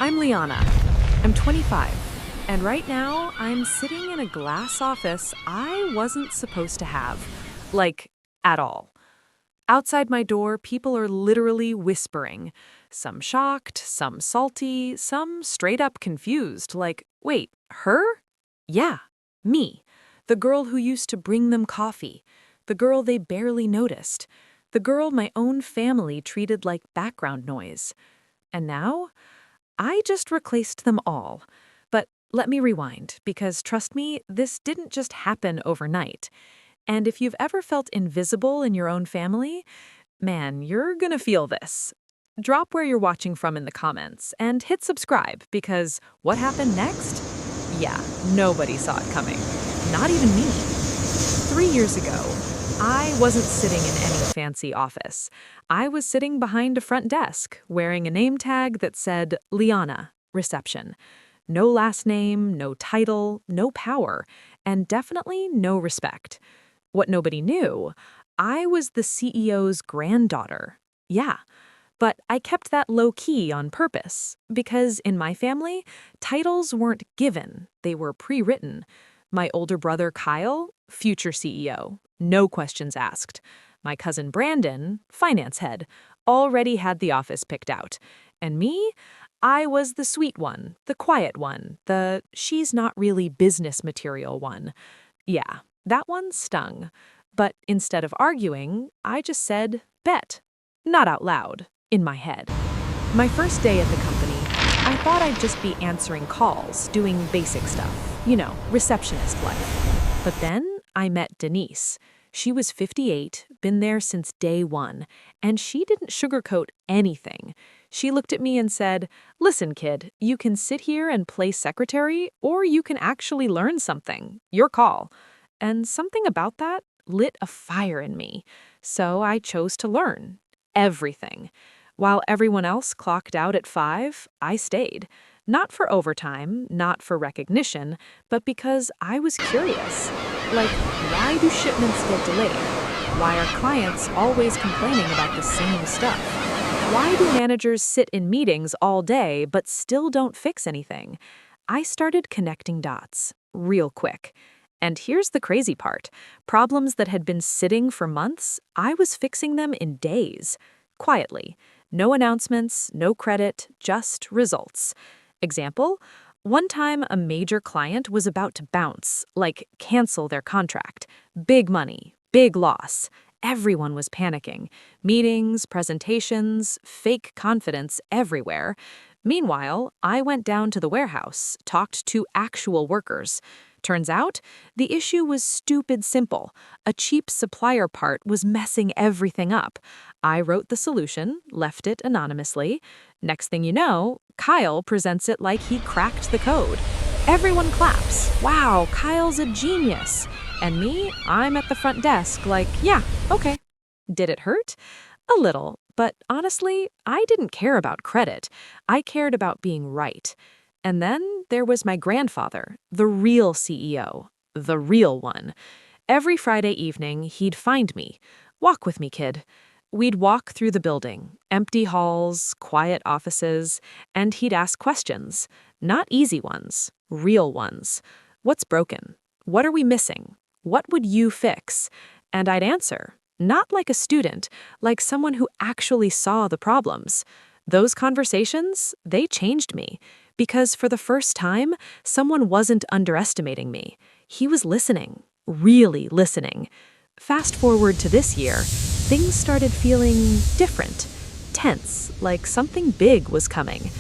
I'm Liana. I'm 25, and right now I'm sitting in a glass office I wasn't supposed to have. Like, at all. Outside my door, people are literally whispering. Some shocked, some salty, some straight up confused. Like, wait, her? Yeah, me. The girl who used to bring them coffee. The girl they barely noticed. The girl my own family treated like background noise. And now? I just replaced them all. But let me rewind, because trust me, this didn't just happen overnight. And if you've ever felt invisible in your own family, man, you're gonna feel this. Drop where you're watching from in the comments and hit subscribe, because what happened next? Yeah, nobody saw it coming. Not even me. 3 years ago, I wasn't sitting in any fancy office. I was sitting behind a front desk, wearing a name tag that said Liana, reception. No last name, no title, no power, and definitely no respect. What nobody knew, I was the CEO's granddaughter. Yeah, but I kept that low-key on purpose, because in my family, titles weren't given, they were pre-written. My older brother Kyle, future CEO, no questions asked. My cousin Brandon, finance head, already had the office picked out. And me? I was the sweet one, the quiet one, the she's not really business material one. Yeah, that one stung. But instead of arguing, I just said, bet. Not out loud, in my head. My first day at the company, I thought I'd just be answering calls, doing basic stuff, receptionist life. But then I met Denise. She was 58, been there since day one, and she didn't sugarcoat anything. She looked at me and said, "Listen, kid, you can sit here and play secretary, or you can actually learn something. Your call." And something about that lit a fire in me. So I chose to learn. Everything. While everyone else clocked out at 5, I stayed. Not for overtime, not for recognition, but because I was curious. Like, why do shipments get delayed? Why are clients always complaining about the same stuff? Why do managers sit in meetings all day but still don't fix anything? I started connecting dots, real quick. And here's the crazy part. Problems that had been sitting for months, I was fixing them in days. Quietly. No announcements, no credit, just results. Example, one time a major client was about to bounce, like cancel their contract. Big money, big loss. Everyone was panicking. Meetings, presentations, fake confidence everywhere. Meanwhile, I went down to the warehouse, talked to actual workers. Turns out, the issue was stupid simple. A cheap supplier part was messing everything up. I wrote the solution, left it anonymously. Next thing you know, Kyle presents it like he cracked the code. Everyone claps. Wow, Kyle's a genius. And me, I'm at the front desk like, yeah, okay. Did it hurt? A little, but honestly, I didn't care about credit. I cared about being right. And then there was my grandfather, the real CEO, the real one. Every Friday evening, he'd find me. "Walk with me, kid." We'd walk through the building, empty halls, quiet offices, and he'd ask questions. Not easy ones, real ones. What's broken? What are we missing? What would you fix? And I'd answer, not like a student, like someone who actually saw the problems. Those conversations, they changed me. Because for the first time, someone wasn't underestimating me. He was listening, really listening. Fast forward to this year, things started feeling different, tense, like something big was coming.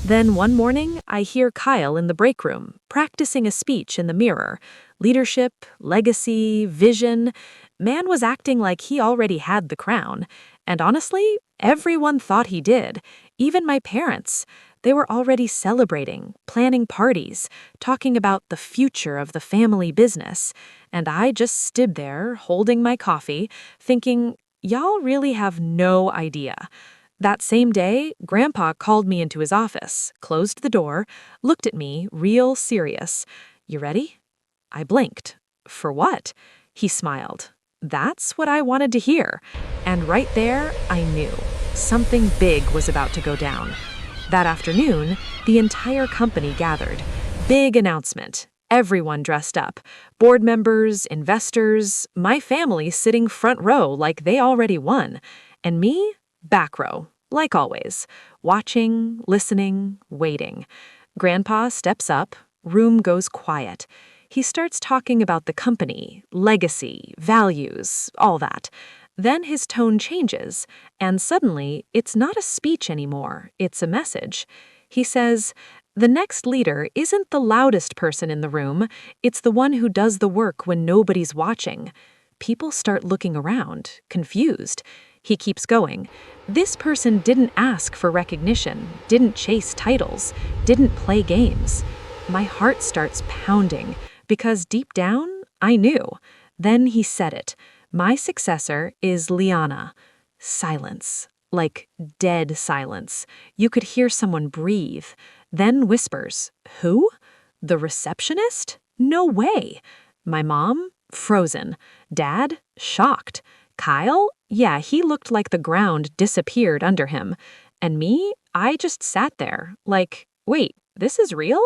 Then one morning, I hear Kyle in the break room, practicing a speech in the mirror. Leadership, legacy, vision. Man was acting like he already had the crown. And honestly, everyone thought he did, even my parents. They were already celebrating, planning parties, talking about the future of the family business. And I just stood there, holding my coffee, thinking, y'all really have no idea. That same day, Grandpa called me into his office, closed the door, looked at me, real serious. "You ready?" I blinked. "For what?" He smiled. That's what I wanted to hear. And right there, I knew. Something big was about to go down. That afternoon, the entire company gathered. Big announcement. Everyone dressed up. Board members, investors, my family sitting front row like they already won. And me, back row, like always, watching, listening, waiting. Grandpa steps up, room goes quiet. He starts talking about the company, legacy, values, all that. Then his tone changes, and suddenly it's not a speech anymore, it's a message. He says, "The next leader isn't the loudest person in the room, it's the one who does the work when nobody's watching." People start looking around, confused. He keeps going. "This person didn't ask for recognition, didn't chase titles, didn't play games." My heart starts pounding, because deep down, I knew. Then he said it. "My successor is Liana." Silence. Like dead silence. You could hear someone breathe. Then whispers. "Who? The receptionist? No way." My mom? Frozen. Dad? Shocked. Kyle? Yeah, he looked like the ground disappeared under him. And me? I just sat there, like, wait, this is real?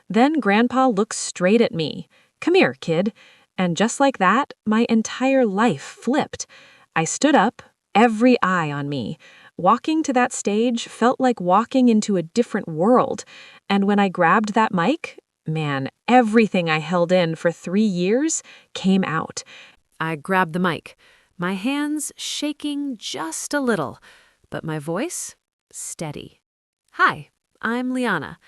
Then Grandpa looks straight at me. "Come here, kid." And just like that, my entire life flipped. I stood up, every eye on me. Walking to that stage felt like walking into a different world. And when I grabbed that mic, man, everything I held in for 3 years came out. I grabbed the mic, my hands shaking just a little, but my voice steady. "Hi, I'm Liana."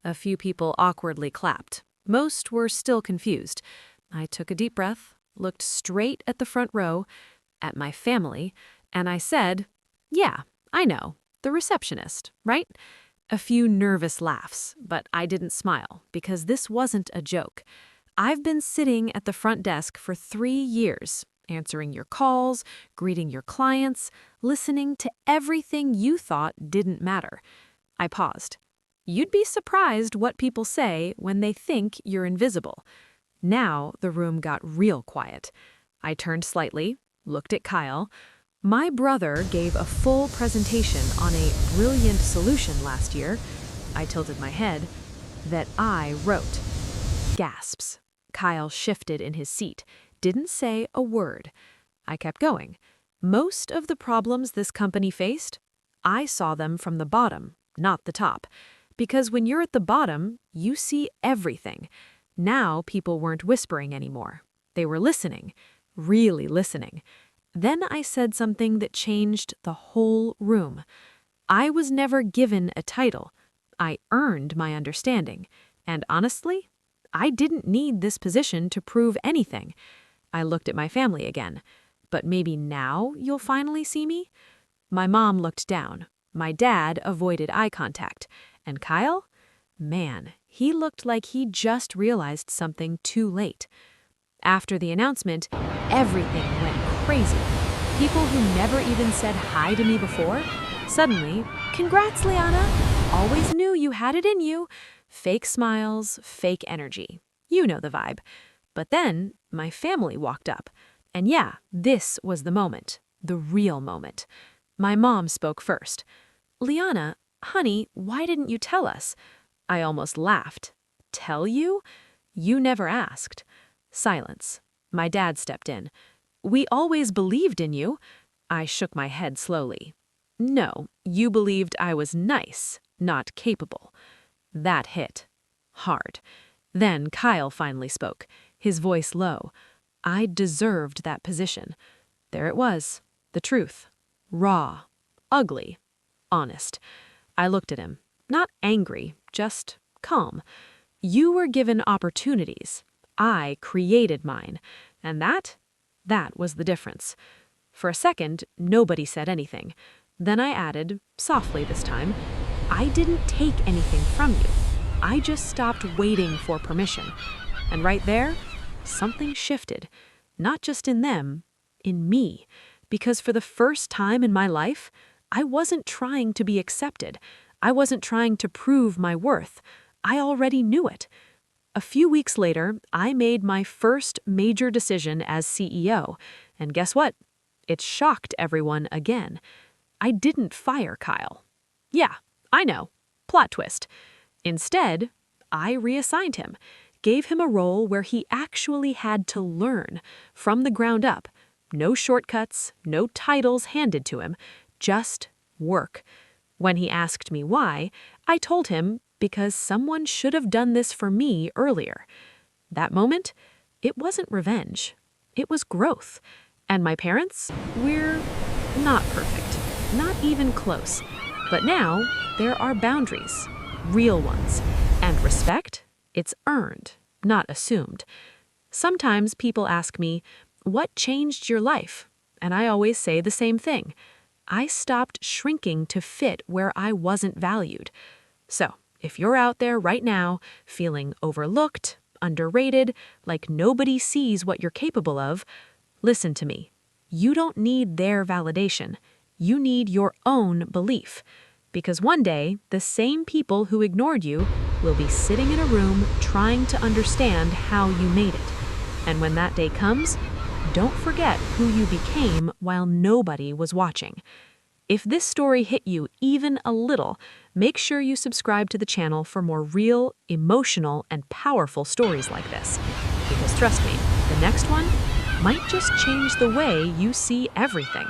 A few people awkwardly clapped. Most were still confused. I took a deep breath, looked straight at the front row, at my family, and I said, "Yeah, I know, the receptionist, right?" A few nervous laughs, but I didn't smile because this wasn't a joke. I've been sitting at the front desk for 3 years, answering your calls, greeting your clients, listening to everything you thought didn't matter. I paused. You'd be surprised what people say when they think you're invisible. Now the room got real quiet. I turned slightly, looked at Kyle. My brother gave a full presentation on a brilliant solution last year. I tilted my head. That I wrote. Gasps. Kyle shifted in his seat, didn't say a word. I kept going. Most of the problems this company faced, I saw them from the bottom, not the top. Because when you're at the bottom, you see everything. Now people weren't whispering anymore. They were listening, really listening. Then I said something that changed the whole room. I was never given a title. I earned my understanding. And honestly, I didn't need this position to prove anything. I looked at my family again. But maybe now you'll finally see me? My mom looked down. My dad avoided eye contact. And Kyle? Man, he looked like he just realized something too late. After the announcement, everything went crazy. People who never even said hi to me before, suddenly, "Congrats, Liana! Always knew you had it in you." Fake smiles, fake energy. You know the vibe. But then, my family walked up. And yeah, this was the moment. The real moment. My mom spoke first. "Liana, honey, why didn't you tell us?" I almost laughed. "Tell you? You never asked." Silence. My dad stepped in. "We always believed in you." I shook my head slowly. "No, you believed I was nice, not capable." That hit. Hard. Then Kyle finally spoke, his voice low. I deserved that position. There it was. The truth. Raw. Ugly. Honest. I looked at him. Not angry, just calm. You were given opportunities. I created mine. And that was the difference. For a second, nobody said anything. Then I added, softly this time, "I didn't take anything from you. I just stopped waiting for permission." And right there, something shifted. Not just in them, in me. Because for the first time in my life, I wasn't trying to be accepted. I wasn't trying to prove my worth. I already knew it. A few weeks later, I made my first major decision as CEO. And guess what? It shocked everyone again. I didn't fire Kyle. Yeah, I know. Plot twist. Instead, I reassigned him, gave him a role where he actually had to learn from the ground up. No shortcuts, no titles handed to him, just work. When he asked me why, I told him because someone should have done this for me earlier. That moment, it wasn't revenge. It was growth. And my parents, we're not perfect, not even close. But now, there are boundaries, real ones. And respect, it's earned, not assumed. Sometimes people ask me, what changed your life? And I always say the same thing. I stopped shrinking to fit where I wasn't valued. So, if you're out there right now feeling overlooked, underrated, like nobody sees what you're capable of, listen to me. You don't need their validation. You need your own belief. Because one day, the same people who ignored you will be sitting in a room trying to understand how you made it. And when that day comes, don't forget who you became while nobody was watching. If this story hit you even a little, make sure you subscribe to the channel for more real, emotional, and powerful stories like this. Because trust me, the next one might just change the way you see everything.